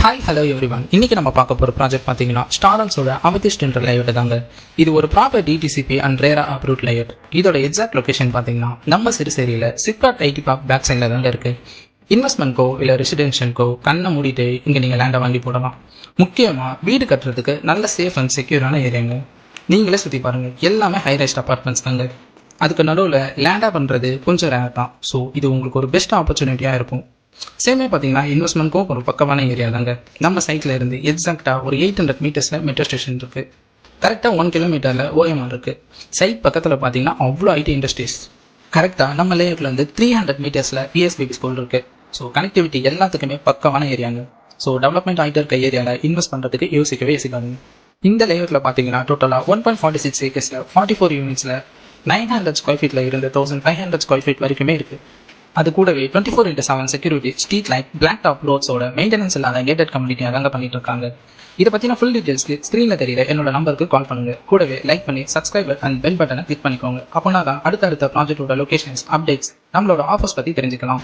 Hi hello everyone. இன்னைக்கு நம்ம பார்க்க போகிற ப்ராஜெக்ட் பார்த்தீங்கன்னா ஸ்டாரல்ஸோட அமெதிஸ்ட் என்ற லேஅவுட் தாங்க. இது ஒரு ப்ராப்பர் டிடிசிபி அண்ட் ரேரா அப்ரூவ்ட் லேஅவுட். இதோட எக்ஸாக்ட் லொகேஷன் பார்த்தீங்கன்னா நம்ம சிறுசேரியில் சிப்காட் ஐடி பார்க் பேக் சைடில் தாங்க இருக்குது. இன்வெஸ்ட்மெண்ட்கோ இல்லை ரெசிடென்ஷியல்கோ கண்ணை மூடிட்டு இங்கே நீங்கள் லேண்டை வாங்கி போடலாம். முக்கியமாக வீடு கட்டுறதுக்கு நல்ல சேஃப் அண்ட் செக்யூரான ஏரியாங்க. நீங்களே சுற்றி பாருங்கள், எல்லாமே ஹைரைஸ்ட் அப்பார்ட்மெண்ட்ஸ் தாங்க. அதுக்கு நடுவில் லேண்டாக பண்ணுறது கொஞ்சம் ரேர் தான். ஸோ இது உங்களுக்கு ஒரு பெஸ்ட் ஆப்பர்ச்சுனிட்டியாக இருக்கும். சேமே பார்த்தீங்கன்னா இன்வெஸ்ட்மெண்ட்க்கும் ஒரு பக்கமான ஏரியா தாங்க. நம்ம சைட்டில் இருந்து எக்ஸாக்டாக ஒரு 800 மீட்டர்ஸில் மெட்ரோ ஸ்டேஷன் இருக்குது. கரெக்டாக 1 கிலோமீட்டரில் ஓஎம்ஆர் இருக்குது. சைட் பக்கத்தில் பார்த்தீங்கன்னா அவ்வளோ ஐடி இண்டஸ்ட்ரீஸ். கரெக்டாக நம்ம லேஅவுட்டில் இருந்து 300 மீட்டர்ஸில் பிஎஸ்பிபி ஸ்கூல் இருக்குது. ஸோ கனெக்டிவிட்டி எல்லாத்துக்குமே பக்கமான ஏரியாங்க. ஸோ டெவலப்மெண்ட் ஆகிட்டு இருக்க ஏரியாவில் இன்வெஸ்ட் பண்ணுறதுக்கு யோசிக்காதுங்க. இந்த லேஅவுட்டில் பார்த்தீங்கன்னா டோட்டலாக 1.46 ஏக்கர்ஸில் 44 யூனிட்ஸில் 900 ஸ்கொயர் ஃபீட்டில் இருந்து 1500 ஸ்கொயர் ஃபீட் வரைக்குமே இருக்குது. அது கூடவே 24/7 security, street light, black top ரோட்ஸோட மெயின்டெனன்ஸ் இல்லாத கேட்டட் கம்யூனிட்டி அதாங்க பண்ணிட்டு இருக்காங்க. இதை பற்றின ஃபுல் டீட்டெயில்ஸ்க்கு ஸ்க்ரீனில் தெரியல என்னோட நம்பருக்கு கால் பண்ணுங்க. கூடவே லைக் பண்ணி சப்ஸ்கிரைபர் அண்ட் பெல் பட்டனை கிளிக் பண்ணிக்கோங்க. அப்போனா தான் அடுத்த ப்ராஜெக்டோட லொகேஷன்ஸ், அப்டேட்ஸ், நம்மளோட ஆஃபர்ஸ் பற்றி தெரிஞ்சுக்கலாம்.